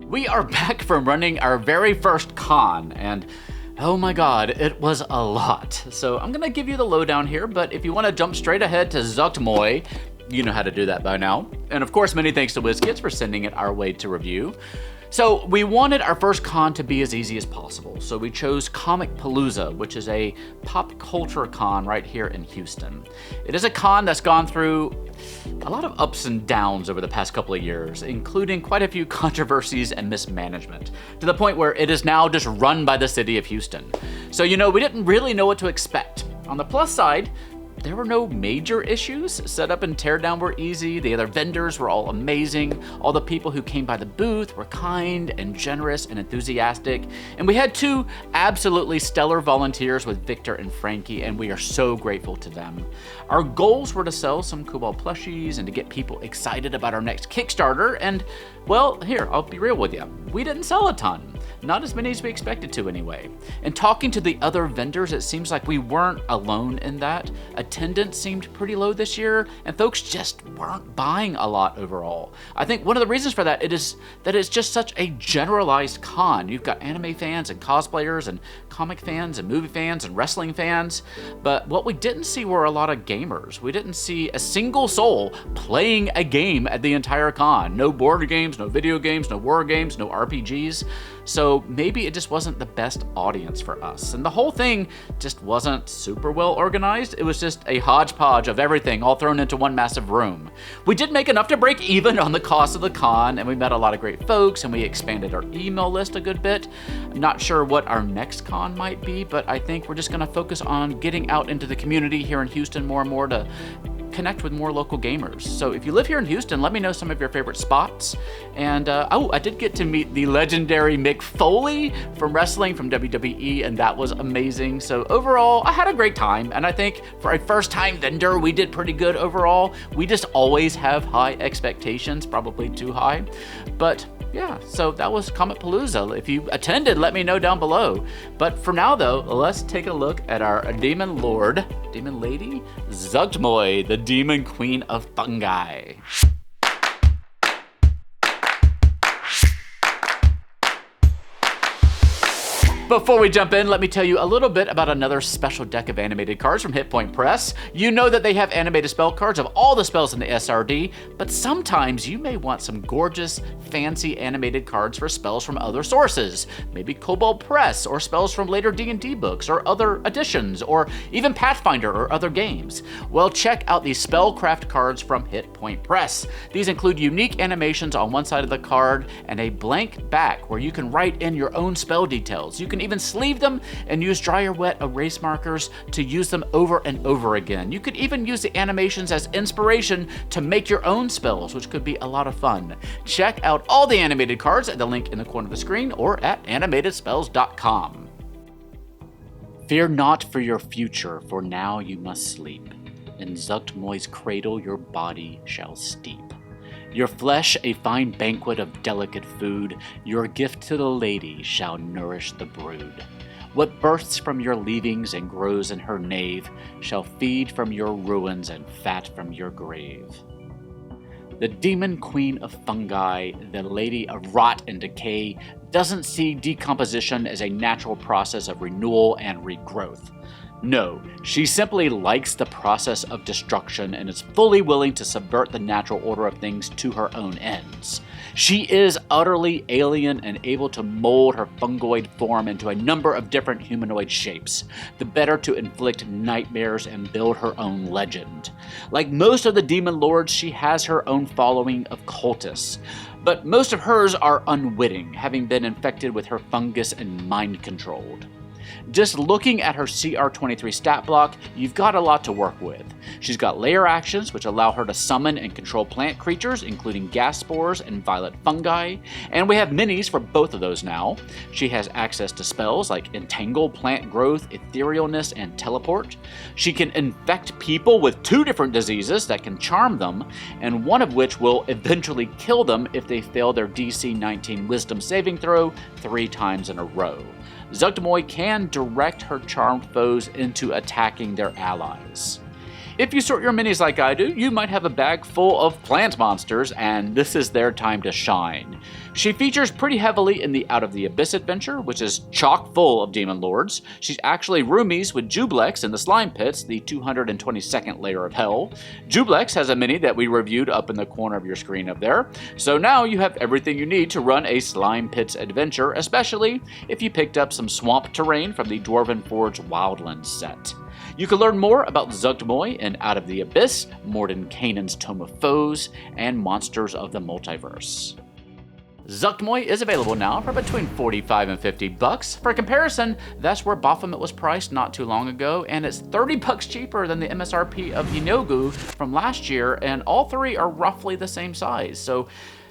We are back from running our very first con, and oh my god, it was a lot. So I'm gonna give you the lowdown here, but if you want to jump straight ahead to Zuggtmoy, you know how to do that by now. And of course, many thanks to WizKids for sending it our way to review. So we wanted our first con to be as easy as possible, so we chose Comic Palooza, which is a pop culture con right here in Houston. It is a con that's gone through a lot of ups and downs over the past couple of years, including quite a few controversies and mismanagement, to the point where it is now just run by the city of Houston. So we didn't really know what to expect. On the plus side, there were no major issues. Setup and teardown were easy. The other vendors were all amazing. All the people who came by the booth were kind and generous and enthusiastic. And we had two absolutely stellar volunteers with Victor and Frankie, and we are so grateful to them. Our goals were to sell some Kobold plushies and to get people excited about our next Kickstarter. And well, here, I'll be real with you. We didn't sell a ton. Not as many as we expected to anyway. And talking to the other vendors, it seems like we weren't alone in that. Attendance seemed pretty low this year, and folks just weren't buying a lot overall. I think one of the reasons for that is that it's just such a generalized con. You've got anime fans and cosplayers and comic fans and movie fans and wrestling fans, but what we didn't see were a lot of gamers. We didn't see a single soul playing a game at the entire con. No board games, no video games, no war games, no RPGs. So maybe it just wasn't the best audience for us. And the whole thing just wasn't super well organized. It was just a hodgepodge of everything all thrown into one massive room. We did make enough to break even on the cost of the con, and we met a lot of great folks, and we expanded our email list a good bit. I'm not sure what our next con might be, but I think we're just gonna focus on getting out into the community here in Houston more and more to connect with more local gamers. So if you live here in Houston, let me know some of your favorite spots. And I did get to meet the legendary Mick Foley from wrestling from WWE, and that was amazing. So overall, I had a great time, and I think for a first-time vendor, we did pretty good overall. We just always have high expectations, probably too high. But yeah, so that was Comic Palooza. If you attended, let me know down below. But for now, though, let's take a look at our Demon Lord, Demon Lady, Zuggtmoy, the Demon Queen of Fungi. Before we jump in, let me tell you a little bit about another special deck of animated cards from Hit Point Press. You know that they have animated spell cards of all the spells in the SRD, but sometimes you may want some gorgeous, fancy animated cards for spells from other sources. Maybe Kobold Press, or spells from later D&D books, or other editions, or even Pathfinder or other games. Well, check out these Spellcraft cards from Hit Point Press. These include unique animations on one side of the card and a blank back where you can write in your own spell details. You can even sleeve them and use dry or wet erase markers to use them over and over again. You could even use the animations as inspiration to make your own spells, which could be a lot of fun. Check out all the animated cards at the link in the corner of the screen or at animatedspells.com. Fear not for your future, for now you must sleep. In Zuggtmoy's cradle your body shall steep. Your flesh a fine banquet of delicate food, your gift to the lady shall nourish the brood. What bursts from your leavings and grows in her nave shall feed from your ruins and fat from your grave. The Demon Queen of Fungi, the Lady of Rot and Decay, doesn't see decomposition as a natural process of renewal and regrowth. No, she simply likes the process of destruction and is fully willing to subvert the natural order of things to her own ends. She is utterly alien and able to mold her fungoid form into a number of different humanoid shapes, the better to inflict nightmares and build her own legend. Like most of the demon lords, she has her own following of cultists, but most of hers are unwitting, having been infected with her fungus and mind-controlled. Just looking at her CR23 stat block, you've got a lot to work with. She's got layer actions, which allow her to summon and control plant creatures, including gas spores and violet fungi, and we have minis for both of those now. She has access to spells like Entangle, Plant Growth, Etherealness, and Teleport. She can infect people with 2 different diseases that can charm them, and one of which will eventually kill them if they fail their DC 19 Wisdom saving throw 3 times in a row. Zuggtmoy can direct her charmed foes into attacking their allies. If you sort your minis like I do, you might have a bag full of plant monsters, and this is their time to shine. She features pretty heavily in the Out of the Abyss adventure, which is chock full of demon lords. She's actually roomies with Jublex in the Slime Pits, the 222nd layer of hell. Jublex has a mini that we reviewed up in the corner of your screen up there. So now you have everything you need to run a Slime Pits adventure, especially if you picked up some swamp terrain from the Dwarven Forge Wildlands set. You can learn more about Zuggtmoy in Out of the Abyss, Mordenkainen's Tome of Foes, and Monsters of the Multiverse. Zuggtmoy is available now for between $45 and $50. For comparison, that's where Baphomet was priced not too long ago, and it's $30 cheaper than the MSRP of Yinogu from last year, and all three are roughly the same size, so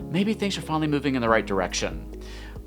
maybe things are finally moving in the right direction.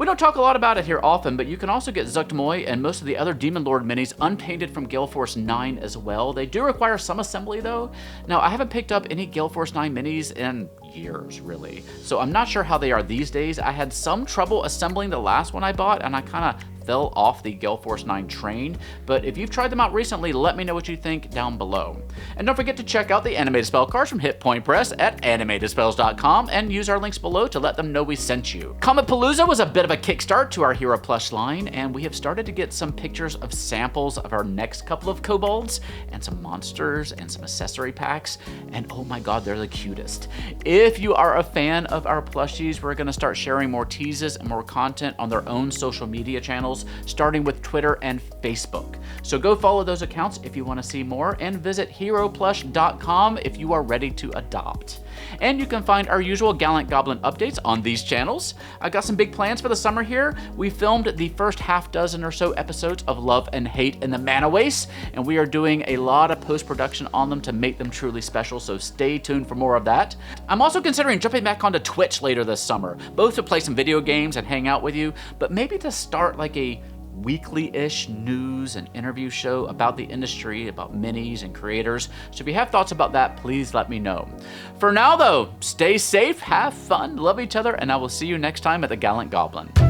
We don't talk a lot about it here often, but you can also get Zuggtmoy and most of the other Demon Lord minis unpainted from Gale Force 9 as well. They do require some assembly though. Now, I haven't picked up any Gale Force 9 minis in years, really. So I'm not sure how they are these days. I had some trouble assembling the last one I bought, and I kind of fell off the Gale Force 9 train, but if you've tried them out recently, let me know what you think down below. And don't forget to check out the animated spell cards from Hit Point Press at animatedspells.com and use our links below to let them know we sent you. Cometpalooza was a bit of a kickstart to our Hero Plush line, and we have started to get some pictures of samples of our next couple of kobolds, and some monsters, and some accessory packs, and oh my god, they're the cutest. If you are a fan of our plushies, we're going to start sharing more teases and more content on their own social media channels, starting with Twitter and Facebook. So go follow those accounts if you want to see more, and visit heroplush.com if you are ready to adopt. And you can find our usual Gallant Goblin updates on these channels. I got some big plans for the summer here. We filmed the first half dozen or so episodes of Love and Hate in the Mana Waste, and we are doing a lot of post-production on them to make them truly special, so stay tuned for more of that. I'm also considering jumping back onto Twitch later this summer, both to play some video games and hang out with you, but maybe to start like a weekly-ish news and interview show about the industry, about minis and creators. So if you have thoughts about that, please let me know. For now though, stay safe, have fun, love each other, and I will see you next time at the Gallant Goblin.